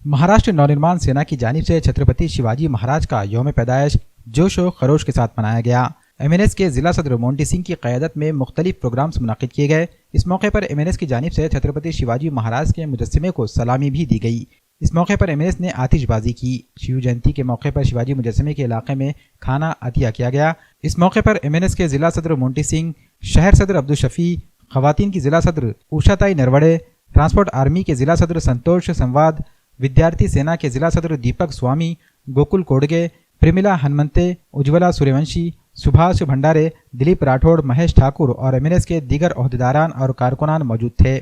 महाराष्ट्र नवनिर्माण सेना की जानिब से छत्रपति शिवाजी महाराज का यौम पैदाइश जोश व खरोश के साथ मनाया गया। एमएनएस के जिला सदर मोंटी सिंह की क़यादत में मुख्तलिफ प्रोग्राम्स मुनाकिद किए गए। इस मौके पर एमएनएस की जानिब से छत्रपति शिवाजी महाराज के मुजस्समे को सलामी भी दी गई। इस मौके पर एमएनएस ने आतिशबाजी की। शिव जयंती के मौके पर शिवाजी मुजस्समे के इलाके में खाना अतिया किया गया। इस मौके पर एमएनएस के जिला सदर मोंटी सिंह, शहर सदर अब्दुल शफी, खवातीन की जिला सदर उषाताई नरवड़े, ट्रांसपोर्ट आर्मी के जिला सदर संतोष संवाद, विद्यार्थी सेना के जिला सदर दीपक स्वामी, गोकुल कोडगे, प्रेमिला हनुमंते, उज्ज्वला सूर्यवंशी, सुभाष भंडारे, दिलीप राठौड़, महेश ठाकुर और एमएनएस के दीगर ओहदेदारान और कारकुनान मौजूद थे।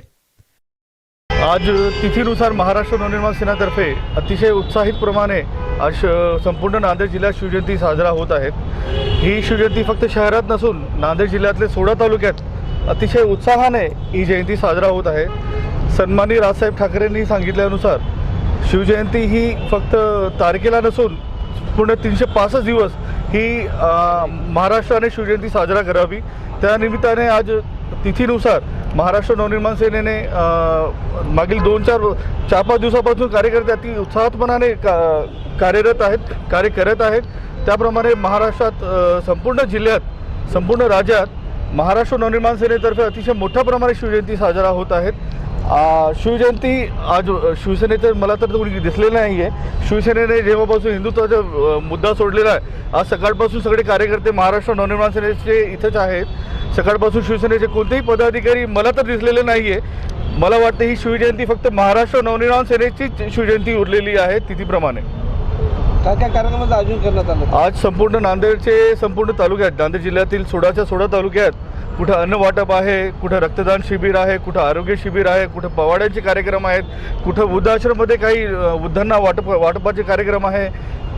आज तिथीनुसार महाराष्ट्र नवनिर्माण सेनातर्फे अतिशय उत्साहितप्रमाणे आज संपूर्ण नांदेड जिल्ह्यात शिवजयंती साजरा होत आहे। ही शिवजयंती फक्त शहरात नसून नांदेड जिल्ह्यातले 16 तालुक्यात अतिशय उत्साहाने ही जयंती साजरा होत आहे। सन्माननीय राजसाहेब ठाकरेंनी सांगितल्यानुसार शिवजयंती ही फक्त तारखेला नसून पूर्ण 365 दिवस ही महाराष्ट्राने शिवजयंती साजरा करावी। त्यानिमित्ताने आज तिथीनुसार महाराष्ट्र नवनिर्माण सेनेने मागील 4-5 दिवसापासून कार्यकर्ते अति उत्साहपणाने कार्यरत आहेत, कार्य करत आहेत। त्याप्रमाणे महाराष्ट्रात संपूर्ण जिल्ह्यात, संपूर्ण राज्यात महाराष्ट्र नवनिर्माण सेनेतर्फे अतिशय मोठ्या प्रमाणात शिवजयंती साजरा होत आहेत। शिवजयंती आज शिवसेनेचं मला तर कोणी दिसलेलं नाही आहे। शिवसेनेने जेव्हापासून हिंदुत्वाचा मुद्दा सोडलेला आहे, आज सकाळपासून सगळे कार्यकर्ते महाराष्ट्र नवनिर्माण सेनेचे इथेच आहेत। सकाळपासून शिवसेनेचे कोणतेही पदाधिकारी मला तर दिसलेले नाही आहे। मला वाटतं ही शिवजयंती फक्त महाराष्ट्र नवनिर्माण सेनेचीच शिवजयंती उरलेली आहे तिथीप्रमाणे। काय काय कार्यक्रमाचं आयोजन करण्यात आलं? आज संपूर्ण नांदेडचे संपूर्ण तालुक्यात, नांदेड जिल्ह्यातील 16च्या 16 तालुक्यात कुठं अन्न वाटप आहे, कुठं रक्तदान शिबिर आहे, कुठं आरोग्य शिबिर आहे, कुठं पवाड्यांचे कार्यक्रम आहेत, कुठं वृद्धाश्रममध्ये काही वृद्धांना वाटपाचे कार्यक्रम आहे,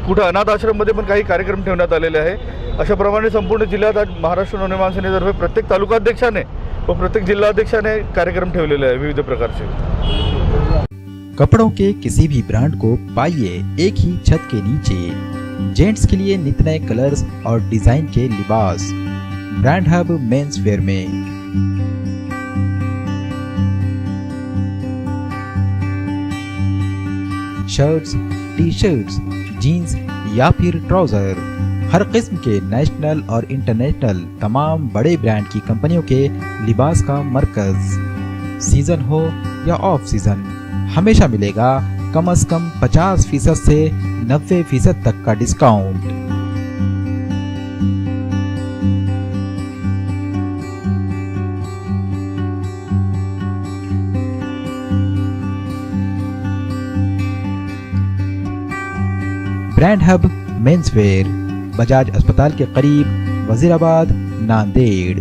कुठं अनाथ आश्रममध्ये पण काही कार्यक्रम ठेवण्यात आलेले आहे। अशा प्रमाणे संपूर्ण जिल्ह्यात आज महाराष्ट्र नवनिर्माण सेनेतर्फे प्रत्येक तालुकाध्यक्षाने व प्रत्येक जिल्हाध्यक्षाने कार्यक्रम ठेवलेले आहे विविध प्रकारचे। कपड़ों के किसी भी ब्रांड को पाइए एक ही छत के नीचे। जेंट्स के लिए नित नए कलर्स और डिजाइन के लिबास ब्रांड हब मेंस वेयर में। शर्ट्स, टी शर्ट्स, जीन्स या फिर ट्राउजर, हर किस्म के नेशनल और इंटरनेशनल तमाम बड़े ब्रांड की कंपनियों के लिबास का मरकज। सीजन हो या ऑफ सीजन, हमेशा मिलेगा कम से कम 50% से 90% तक का discount. Brand hub men's wear, Bajaj अस्पताल के करीब, वजीराबाद, नांदेड़।